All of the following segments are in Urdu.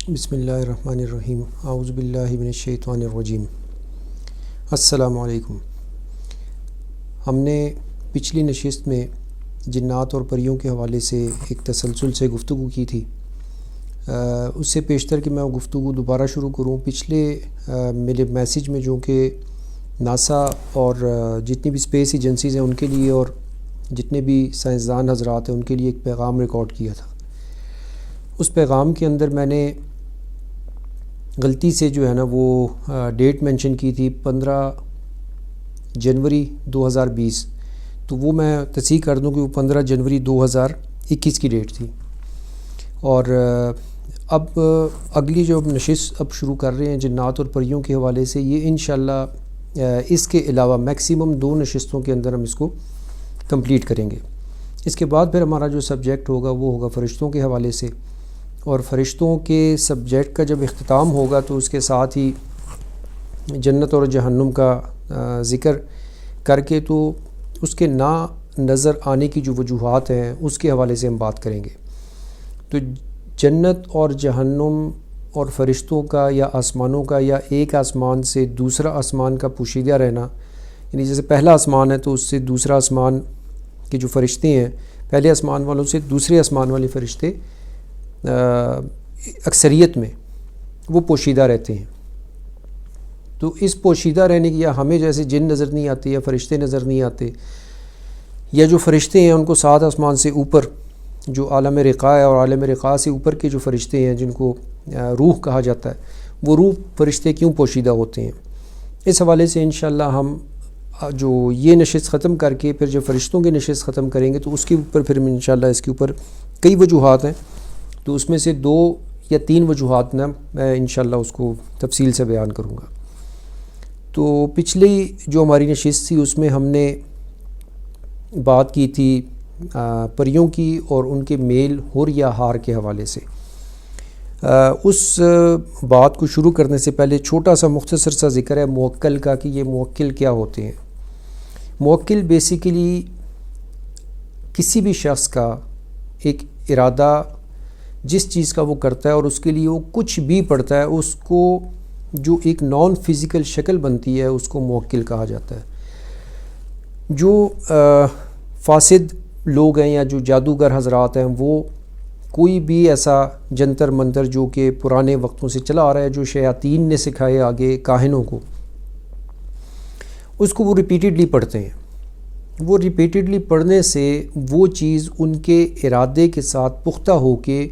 بسم اللہ الرحمن الرحیم اعوذ باللہ من الشیطان الرجیم۔ السلام علیکم۔ ہم نے پچھلی نشست میں جنات اور پریوں کے حوالے سے ایک تسلسل سے گفتگو کی تھی۔ اس سے پیشتر کہ میں وہ گفتگو دوبارہ شروع کروں، پچھلے میرے میسیج میں جو کہ ناسا اور جتنی بھی اسپیس ایجنسیز ہیں ان کے لیے اور جتنے بھی سائنسدان حضرات ہیں ان کے لیے ایک پیغام ریکارڈ کیا تھا۔ اس پیغام کے اندر میں نے غلطی سے جو ہے نا وہ ڈیٹ مینشن کی تھی 15 جنوری 2020، تو وہ میں تصحیح کر دوں کہ وہ 15 جنوری 2021 کی ڈیٹ تھی۔ اور اب اگلی جو نشست اب شروع کر رہے ہیں جنات اور پریوں کے حوالے سے، یہ انشاءاللہ اس کے علاوہ میکسیمم 2 نشستوں کے اندر ہم اس کو کمپلیٹ کریں گے۔ اس کے بعد پھر ہمارا جو سبجیکٹ ہوگا وہ ہوگا فرشتوں کے حوالے سے، اور فرشتوں کے سبجیکٹ کا جب اختتام ہوگا تو اس کے ساتھ ہی جنت اور جہنم کا ذکر کر کے تو اس کے نہ نظر آنے کی جو وجوہات ہیں اس کے حوالے سے ہم بات کریں گے۔ تو جنت اور جہنم اور فرشتوں کا یا آسمانوں کا یا ایک آسمان سے دوسرا آسمان کا پوشیدہ رہنا، یعنی جیسے پہلا آسمان ہے تو اس سے دوسرا آسمان کے جو فرشتے ہیں پہلے آسمان والوں سے دوسرے آسمان والے فرشتے اکثریت میں وہ پوشیدہ رہتے ہیں۔ تو اس پوشیدہ رہنے کی، یا ہمیں جیسے جن نظر نہیں آتے یا فرشتے نظر نہیں آتے، یا جو فرشتے ہیں ان کو 7 آسمان سے اوپر جو عالم رقاء ہے اور عالم رقاء سے اوپر کے جو فرشتے ہیں جن کو روح کہا جاتا ہے، وہ روح فرشتے کیوں پوشیدہ ہوتے ہیں، اس حوالے سے انشاءاللہ ہم جو یہ نشست ختم کر کے پھر جب فرشتوں کی نشست ختم کریں گے تو اس کے اوپر پھر انشاءاللہ اس کے اوپر کئی وجوہات ہیں، تو اس میں سے 2 یا 3 وجوہات میں انشاءاللہ اس کو تفصیل سے بیان کروں گا۔ تو پچھلی جو ہماری نشست تھی اس میں ہم نے بات کی تھی پریوں کی اور ان کے میل حر یا ہار کے حوالے سے۔ اس بات کو شروع کرنے سے پہلے چھوٹا سا مختصر سا ذکر ہے موکل کا، کہ یہ موکل کیا ہوتے ہیں۔ موکل بیسیکلی کسی بھی شخص کا ایک ارادہ جس چیز کا وہ کرتا ہے اور اس کے لیے وہ کچھ بھی پڑھتا ہے، اس کو جو ایک نان فزیکل شکل بنتی ہے اس کو موکل کہا جاتا ہے۔ جو فاسد لوگ ہیں یا جو جادوگر حضرات ہیں، وہ کوئی بھی ایسا جنتر منتر جو کہ پرانے وقتوں سے چلا آ رہا ہے، جو شیاطین نے سکھائے آگے کاہنوں کو، اس کو وہ ریپیٹڈلی پڑھتے ہیں۔ وہ ریپیٹڈلی پڑھنے سے وہ چیز ان کے ارادے کے ساتھ پختہ ہو کے،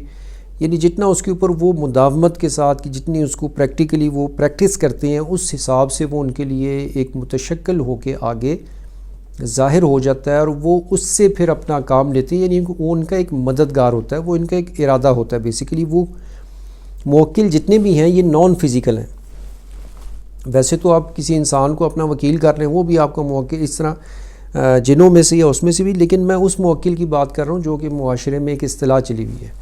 یعنی جتنا اس کے اوپر وہ مداومت کے ساتھ، کہ جتنی اس کو پریکٹیکلی وہ پریکٹس کرتے ہیں، اس حساب سے وہ ان کے لیے ایک متشکل ہو کے آگے ظاہر ہو جاتا ہے، اور وہ اس سے پھر اپنا کام لیتے ہیں، یعنی وہ ان کا ایک مددگار ہوتا ہے، وہ ان کا ایک ارادہ ہوتا ہے۔ بیسیکلی وہ موکل جتنے بھی ہیں یہ نان فزیکل ہیں۔ ویسے تو آپ کسی انسان کو اپنا وکیل کر رہے ہیں، وہ بھی آپ کا موکل اس طرح جنوں میں سے یا اس میں سے بھی، لیکن میں اس موکل کی بات کر رہا ہوں جو کہ معاشرے میں ایک اصطلاح چلی ہوئی ہے۔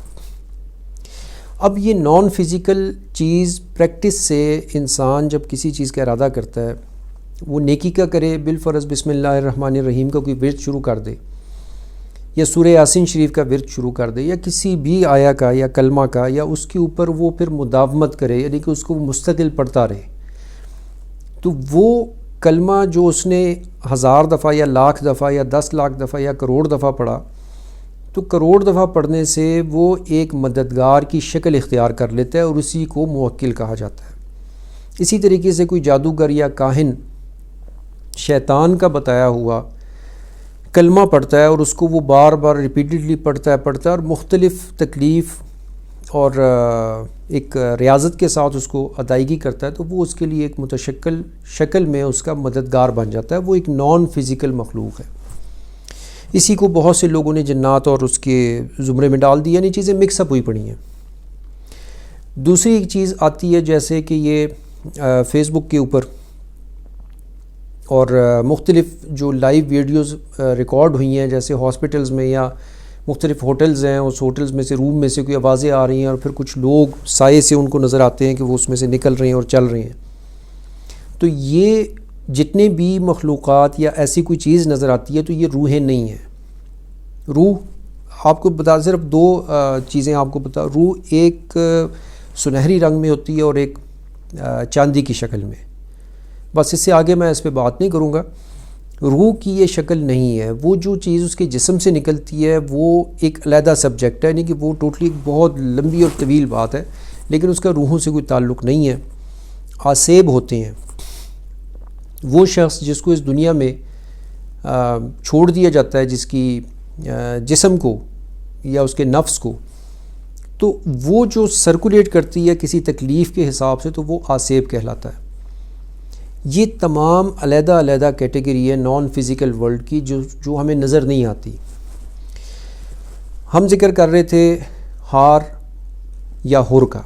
اب یہ نان فزیکل چیز پریکٹس سے انسان جب کسی چیز کا ارادہ کرتا ہے، وہ نیکی کا کرے، بالفرض بسم اللہ الرحمن الرحیم کا کوئی ورد شروع کر دے، یا سورہ یاسین شریف کا ورد شروع کر دے، یا کسی بھی آیا کا یا کلمہ کا، یا اس کے اوپر وہ پھر مداومت کرے، یعنی کہ اس کو مستقل پڑھتا رہے، تو وہ کلمہ جو اس نے 1000 دفعہ یا لاکھ دفعہ یا 10 لاکھ دفعہ یا کروڑ دفعہ پڑھا، تو کروڑ دفعہ پڑھنے سے وہ ایک مددگار کی شکل اختیار کر لیتا ہے، اور اسی کو موکل کہا جاتا ہے۔ اسی طریقے سے کوئی جادوگر یا کاہن شیطان کا بتایا ہوا کلمہ پڑھتا ہے، اور اس کو وہ بار بار ریپیٹڈلی پڑھتا ہے اور مختلف تکلیف اور ایک ریاضت کے ساتھ اس کو ادائیگی کرتا ہے، تو وہ اس کے لیے ایک متشکل شکل میں اس کا مددگار بن جاتا ہے۔ وہ ایک نان فزیکل مخلوق ہے۔ اسی کو بہت سے لوگوں نے جنات اور اس کے زمرے میں ڈال دیا، یعنی چیزیں مکس اپ ہوئی پڑی ہیں۔ دوسری ایک چیز آتی ہے جیسے کہ یہ فیس بک کے اوپر اور مختلف جو لائیو ویڈیوز ریکارڈ ہوئی ہیں، جیسے ہاسپٹلز میں یا مختلف ہوٹلز ہیں، اس ہوٹلز میں سے روم میں سے کوئی آوازیں آ رہی ہیں، اور پھر کچھ لوگ سائے سے ان کو نظر آتے ہیں کہ وہ اس میں سے نکل رہے ہیں اور چل رہے ہیں۔ تو یہ جتنے بھی مخلوقات یا ایسی کوئی چیز نظر آتی ہے تو یہ روحیں نہیں ہیں۔ روح آپ کو بتا، صرف 2 چیزیں آپ کو بتا، روح ایک سنہری رنگ میں ہوتی ہے اور ایک چاندی کی شکل میں. بس اس سے آگے میں اس پہ بات نہیں کروں گا. روح کی یہ شکل نہیں ہے. وہ جو چیز اس کے جسم سے نکلتی ہے وہ ایک علیحدہ سبجیکٹ ہے, یعنی کہ وہ ٹوٹلی ایک بہت لمبی اور طویل بات ہے, لیکن اس کا روحوں سے کوئی تعلق نہیں ہے. آسیب ہوتے ہیں. وہ شخص جس کو اس دنیا میں چھوڑ دیا جاتا ہے, جس کی جسم کو یا اس کے نفس کو, تو وہ جو سرکولیٹ کرتی ہے کسی تکلیف کے حساب سے, تو وہ آسیب کہلاتا ہے. یہ تمام علیحدہ علیحدہ کیٹیگری ہے نان فزیکل ورلڈ کی جو ہمیں نظر نہیں آتی. ہم ذکر کر رہے تھے ہار یا ہور کا.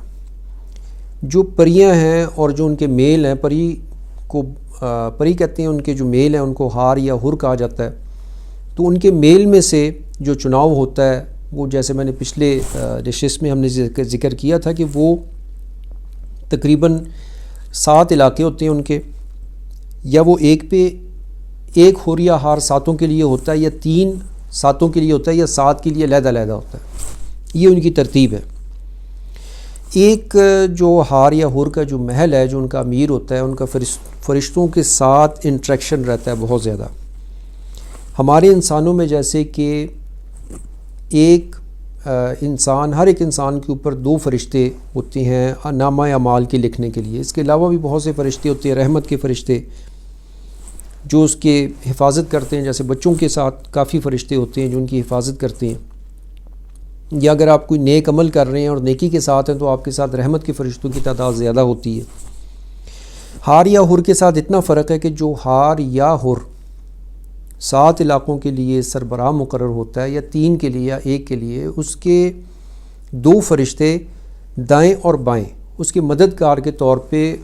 جو پریاں ہیں اور جو ان کے میل ہیں, پری کہتے ہیں, ان کے جو میل ہیں ان کو ہار یا ہور کہا جاتا ہے. تو ان کے میل میں سے جو چناؤ ہوتا ہے وہ, جیسے میں نے پچھلے نشست میں ہم نے ذکر کیا تھا کہ وہ تقریباً 7 علاقے ہوتے ہیں ان کے, یا وہ ایک ہور یا ہار 7 کے لیے ہوتا ہے, یا 3 7 کے لیے ہوتا ہے, یا 7 کے لیے علیحدہ علیحدہ ہوتا ہے. یہ ان کی ترتیب ہے. ایک جو ہار یا ہور کا جو محل ہے, جو ان کا امیر ہوتا ہے, ان کا فرشتوں کے ساتھ انٹریکشن رہتا ہے بہت زیادہ. ہمارے انسانوں میں جیسے کہ ایک انسان, ہر ایک انسان کے اوپر 2 فرشتے ہوتے ہیں نامہ اعمال کے لکھنے کے لیے. اس کے علاوہ بھی بہت سے فرشتے ہوتے ہیں, رحمت کے فرشتے جو اس کے حفاظت کرتے ہیں. جیسے بچوں کے ساتھ کافی فرشتے ہوتے ہیں جو ان کی حفاظت کرتے ہیں, یا اگر آپ کوئی نیک عمل کر رہے ہیں اور نیکی کے ساتھ ہیں تو آپ کے ساتھ رحمت کے فرشتوں کی تعداد زیادہ ہوتی ہے. ہار یا ہور کے ساتھ اتنا فرق ہے کہ جو ہار یا ہور 7 علاقوں کے لیے سربراہ مقرر ہوتا ہے, یا 3 کے لیے یا 1 کے لیے, اس کے 2 فرشتے دائیں اور بائیں اس کے مددگار کے طور پہ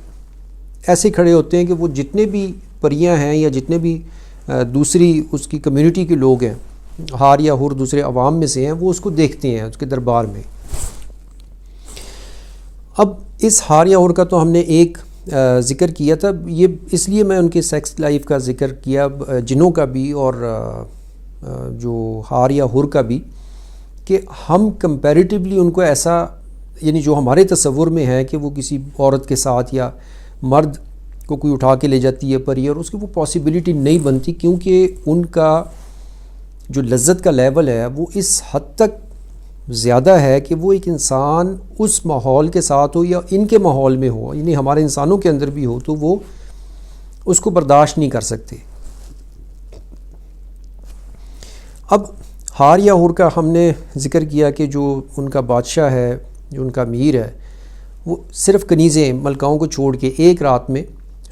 ایسے کھڑے ہوتے ہیں کہ وہ جتنے بھی پریاں ہیں یا جتنے بھی دوسری اس کی کمیونٹی کے لوگ ہیں, ہار یا ہور دوسرے عوام میں سے ہیں, وہ اس کو دیکھتے ہیں اس کے دربار میں. اب اس ہار یا ہور کا تو ہم نے ایک ذکر کیا تھا, یہ اس لیے میں ان کے سیکس لائف کا ذکر کیا, جنوں کا بھی اور جو ہار یا ہور کا بھی, کہ ہم کمپیریٹیولی ان کو ایسا, یعنی جو ہمارے تصور میں ہے کہ وہ کسی عورت کے ساتھ یا مرد کو کوئی اٹھا کے لے جاتی ہے پری, اور اس کی وہ پاسیبلٹی نہیں بنتی, کیونکہ ان کا جو لذت کا لیول ہے وہ اس حد تک زیادہ ہے کہ وہ ایک انسان اس ماحول کے ساتھ ہو یا ان کے ماحول میں ہو, یعنی ہمارے انسانوں کے اندر بھی ہو, تو وہ اس کو برداشت نہیں کر سکتے. اب ہار یا ہور کا ہم نے ذکر کیا کہ جو ان کا بادشاہ ہے, جو ان کا امیر ہے, وہ صرف کنیزیں ملکاؤں کو چھوڑ کے ایک رات میں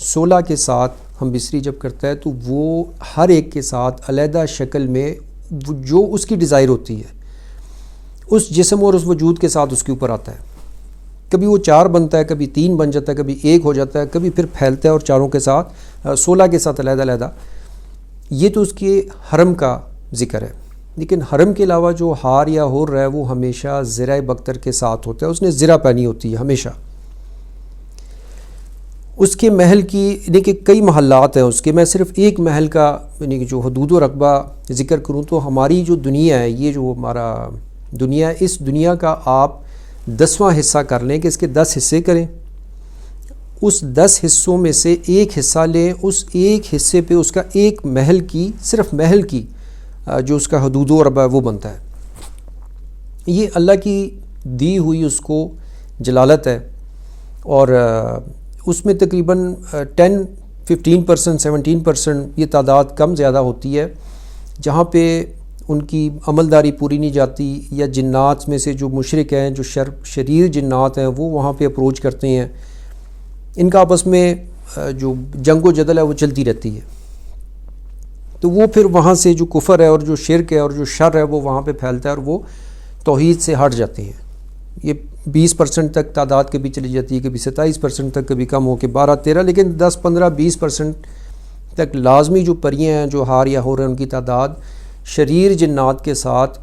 16 کے ساتھ ہم بستری جب کرتا ہے تو وہ ہر ایک کے ساتھ علیحدہ شکل میں جو اس کی ڈیزائر ہوتی ہے اس جسم اور اس وجود کے ساتھ اس کے اوپر آتا ہے. کبھی وہ 4 بنتا ہے, کبھی 3 بن جاتا ہے, کبھی 1 ہو جاتا ہے, کبھی پھر پھیلتا ہے اور 4 کے ساتھ 16 کے ساتھ علیحدہ علیحدہ. یہ تو اس کے حرم کا ذکر ہے. لیکن حرم کے علاوہ جو ہار یا ہور ہے وہ ہمیشہ زرہ بختر کے ساتھ ہوتا ہے, اس نے زرہ پہنی ہوتی ہے ہمیشہ. اس کے محل کی, یعنی کہ کئی محلات ہیں اس کے, میں صرف ایک محل کا یعنی کہ جو حدود و رقبہ ذکر کروں تو ہماری جو دنیا ہے, یہ جو ہمارا دنیا ہے, اس دنیا کا آپ 10واں حصہ کر لیں کہ اس کے 10 حصے کریں, اس 10 حصوں میں سے ایک حصہ لیں, اس ایک حصے پہ اس کا ایک محل کی, صرف محل کی جو اس کا حدود و رقبہ ہے وہ بنتا ہے. یہ اللہ کی دی ہوئی اس کو جلالت ہے, اور اس میں تقریباً 10-15%, 17% یہ تعداد کم زیادہ ہوتی ہے جہاں پہ ان کی عملداری پوری نہیں جاتی, یا جنات میں سے جو مشرک ہیں, جو شریر جنات ہیں, وہ وہاں پہ اپروچ کرتے ہیں. ان کا آپس میں جو جنگ و جدل ہے وہ چلتی رہتی ہے, تو وہ پھر وہاں سے جو کفر ہے اور جو شرک ہے اور جو شر ہے وہ وہاں پہ پھیلتا ہے, اور وہ توحید سے ہٹ جاتے ہیں. یہ 20% تک تعداد کبھی چلی جاتی ہے, کبھی 27% تک, کبھی کم ہو کے 12-13, لیکن 10-15-20% تک لازمی جو پریاں ہیں, جو ہار یا ہور ہیں, ان کی تعداد شریر جنات کے ساتھ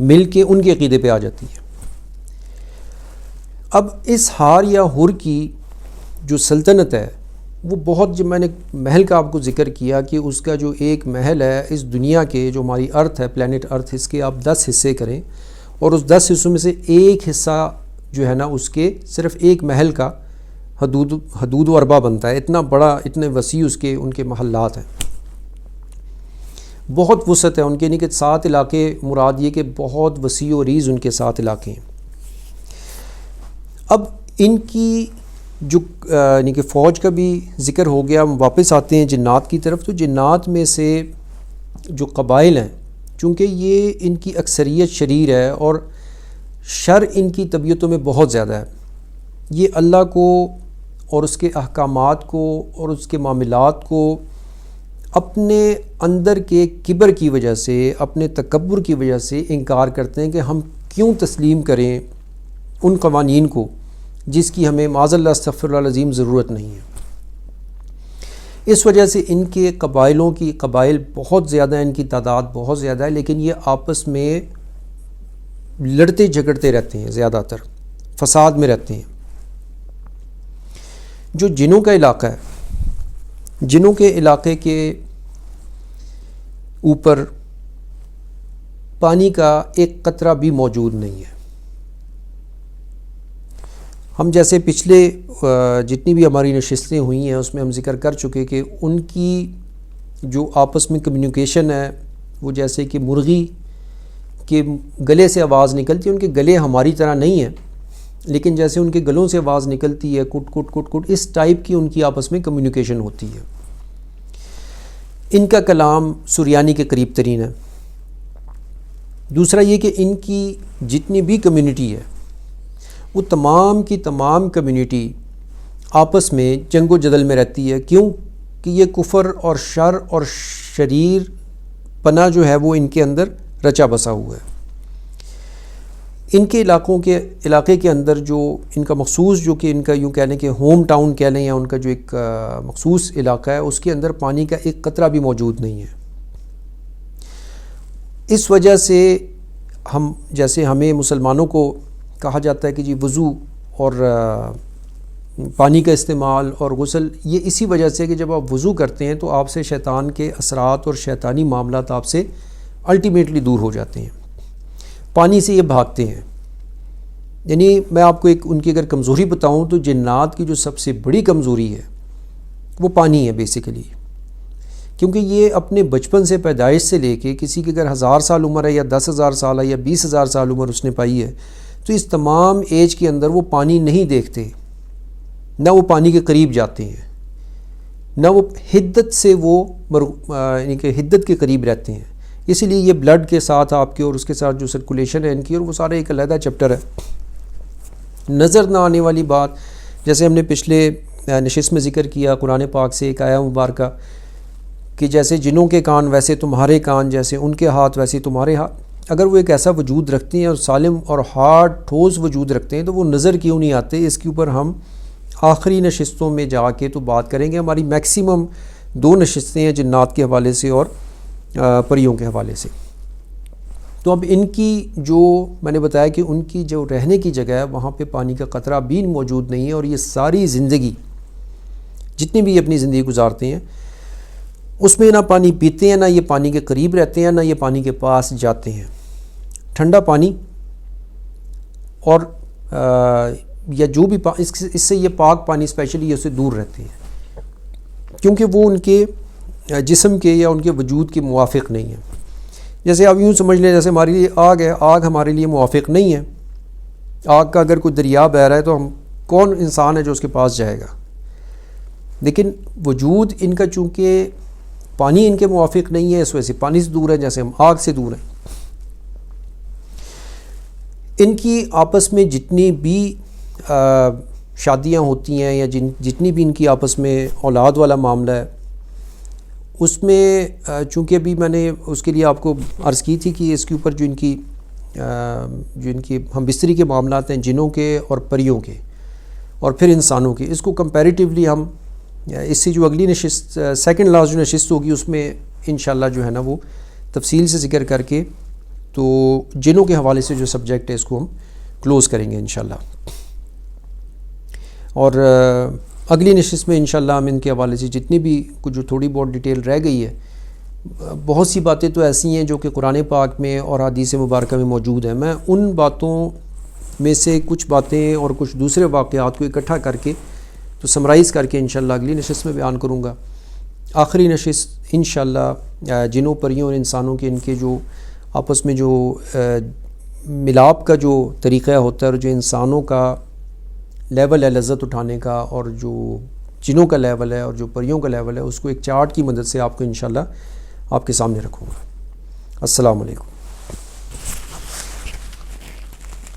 مل کے ان کے عقیدے پہ آ جاتی ہے. اب اس ہار یا ہور کی جو سلطنت ہے وہ بہت, جب میں نے محل کا آپ کو ذکر کیا کہ اس کا جو ایک محل ہے اس دنیا کے, جو ہماری ارتھ ہے, پلینٹ ارتھ, اس کے آپ 10 حصے کریں اور اس 10 حصوں میں سے ایک حصہ جو ہے نا اس کے صرف ایک محل کا حدود و اربا بنتا ہے. اتنا بڑا، اتنے وسیع ان کے محلات ہیں، بہت وسعت ہے ان کے. یعنی کہ 7 علاقے مراد یہ کہ بہت وسیع و عریض ان کے 7 علاقے ہیں. اب ان کی جو یعنی کہ فوج کا بھی ذکر ہو گیا. ہم واپس آتے ہیں جنات کی طرف. تو جنات میں سے جو قبائل ہیں، چونکہ یہ ان کی اکثریت شریر ہے اور شر ان کی طبیعتوں میں بہت زیادہ ہے. یہ اللہ کو اور اس کے احکامات کو اور اس کے معاملات کو اپنے اندر کے کبر کی وجہ سے، اپنے تکبر کی وجہ سے انکار کرتے ہیں کہ ہم کیوں تسلیم کریں ان قوانین کو جس کی ہمیں معاذ اللہ استغفر اللہ العظیم ضرورت نہیں ہے. اس وجہ سے ان کے قبائل بہت زیادہ ہیں، ان کی تعداد بہت زیادہ ہے، لیکن یہ آپس میں لڑتے جھگڑتے رہتے ہیں، زیادہ تر فساد میں رہتے ہیں. جو جنوں کا علاقہ ہے، جنوں کے علاقے کے اوپر پانی کا ایک قطرہ بھی موجود نہیں ہے. ہم جیسے پچھلے جتنی بھی ہماری نشستیں ہوئی ہیں اس میں ہم ذکر کر چکے کہ ان کی جو آپس میں کمیونیکیشن ہے وہ جیسے کہ مرغی کے گلے سے آواز نکلتی ہے. ان کے گلے ہماری طرح نہیں ہیں، لیکن جیسے ان کے گلوں سے آواز نکلتی ہے کٹ کٹ کٹ کٹ، اس ٹائپ کی ان کی آپس میں کمیونیکیشن ہوتی ہے. ان کا کلام سریانی کے قریب ترین ہے. دوسرا یہ کہ ان کی جتنی بھی کمیونٹی ہے وہ تمام کی تمام کمیونٹی آپس میں جنگ و جدل میں رہتی ہے. کیوں کہ یہ کفر اور شر اور شریر پناہ جو ہے وہ ان کے اندر رچا بسا ہوا ہے. ان کے علاقے کے اندر جو ان کا مخصوص، جو کہ ان کا یوں کہہ لیں کہ ہوم ٹاؤن کہہ لیں، یا ان کا جو ایک مخصوص علاقہ ہے، اس کے اندر پانی کا ایک قطرہ بھی موجود نہیں ہے. اس وجہ سے جیسے ہمیں مسلمانوں کو کہا جاتا ہے کہ جی وضو اور پانی کا استعمال اور غسل، یہ اسی وجہ سے کہ جب آپ وضو کرتے ہیں تو آپ سے شیطان کے اثرات اور شیطانی معاملات آپ سے الٹیمیٹلی دور ہو جاتے ہیں. پانی سے یہ بھاگتے ہیں. یعنی میں آپ کو ایک ان کی اگر کمزوری بتاؤں تو جنات کی جو سب سے بڑی کمزوری ہے وہ پانی ہے بیسیکلی. کیونکہ یہ اپنے بچپن سے، پیدائش سے لے کے، کسی کی اگر 1000 سال عمر ہے یا 10,000 سال ہے یا 20,000 سال عمر اس نے پائی ہے، تو اس تمام ایج کے اندر وہ پانی نہیں دیکھتے، نہ وہ پانی کے قریب جاتے ہیں، نہ وہ حدت سے یعنی کہ حدت کے قریب رہتے ہیں. اسی لیے یہ بلڈ کے ساتھ آپ کے اور اس کے ساتھ جو سرکولیشن ہے ان کی، اور وہ سارا ایک علیحدہ چیپٹر ہے. نظر نہ آنے والی بات، جیسے ہم نے پچھلے نشست میں ذکر کیا قرآن پاک سے ایک آیا مبارکہ کہ جیسے جنوں کے کان ویسے تمہارے کان، جیسے ان کے ہاتھ ویسے تمہارے ہاتھ. اگر وہ ایک ایسا وجود رکھتے ہیں اور سالم اور ہارڈ ٹھوس وجود رکھتے ہیں تو وہ نظر کیوں نہیں آتے؟ اس کے اوپر ہم آخری نشستوں میں جا کے تو بات کریں گے. ہماری میکسیمم 2 نشستیں ہیں جنات کے حوالے سے اور پریوں کے حوالے سے. تو اب ان کی جو میں نے بتایا کہ ان کی جو رہنے کی جگہ ہے وہاں پہ پانی کا قطرہ بھی موجود نہیں ہے، اور یہ ساری زندگی جتنی بھی اپنی زندگی گزارتے ہیں اس میں نہ پانی پیتے ہیں، نہ یہ پانی کے قریب رہتے ہیں، نہ یہ پانی کے پاس جاتے ہیں. ٹھنڈا پانی اور یا جو بھی اس سے یہ پاک پانی اسپیشلی اس سے دور رہتے ہیں، کیونکہ وہ ان کے جسم کے یا ان کے وجود کے موافق نہیں ہے. جیسے آپ یوں سمجھ لیں جیسے ہمارے لیے آگ ہے، آگ ہمارے لیے موافق نہیں ہے. آگ کا اگر کوئی دریا بہہ رہا ہے تو کون انسان ہے جو اس کے پاس جائے گا؟ لیکن وجود ان کا چونکہ پانی ان کے موافق نہیں ہے، اس وجہ سے پانی سے دور ہے جیسے ہم آگ سے دور ہیں. ان کی آپس میں جتنی بھی شادیاں ہوتی ہیں یا جتنی بھی ان کی آپس میں اولاد والا معاملہ ہے، اس میں چونکہ ابھی میں نے اس کے لیے آپ کو عرض کی تھی کہ اس کے اوپر جو ان کی ہم بستری کے معاملات ہیں جنوں کے اور پریوں کے اور پھر انسانوں کے، اس کو کمپیریٹیولی ہم اس سے جو اگلی نشست سیکنڈ لاسٹ جو نشست ہوگی اس میں انشاءاللہ جو ہے نا وہ تفصیل سے ذکر کر کے تو جنوں کے حوالے سے جو سبجیکٹ ہے اس کو ہم کلوز کریں گے انشاءاللہ. اور اگلی نشست میں انشاءاللہ ہم ان کے حوالے سے جتنی بھی کچھ جو تھوڑی بہت ڈیٹیل رہ گئی ہے، بہت سی باتیں تو ایسی ہیں جو کہ قرآن پاک میں اور حدیث مبارکہ میں موجود ہیں. میں ان باتوں میں سے کچھ باتیں اور کچھ دوسرے واقعات کو اکٹھا کر کے تو سمرائز کر کے انشاءاللہ اگلی نشست میں بیان کروں گا. آخری نشست انشاءاللہ جنوں پریوں اور انسانوں کے ان کے جو آپس میں جو ملاپ کا جو طریقہ ہوتا ہے اور جو انسانوں کا لیول ہے لذت اٹھانے کا اور جو جنوں کا لیول ہے اور جو پریوں کا لیول ہے اس کو ایک چارٹ کی مدد سے آپ کو انشاءاللہ آپ کے سامنے رکھوں گا. السلام علیکم.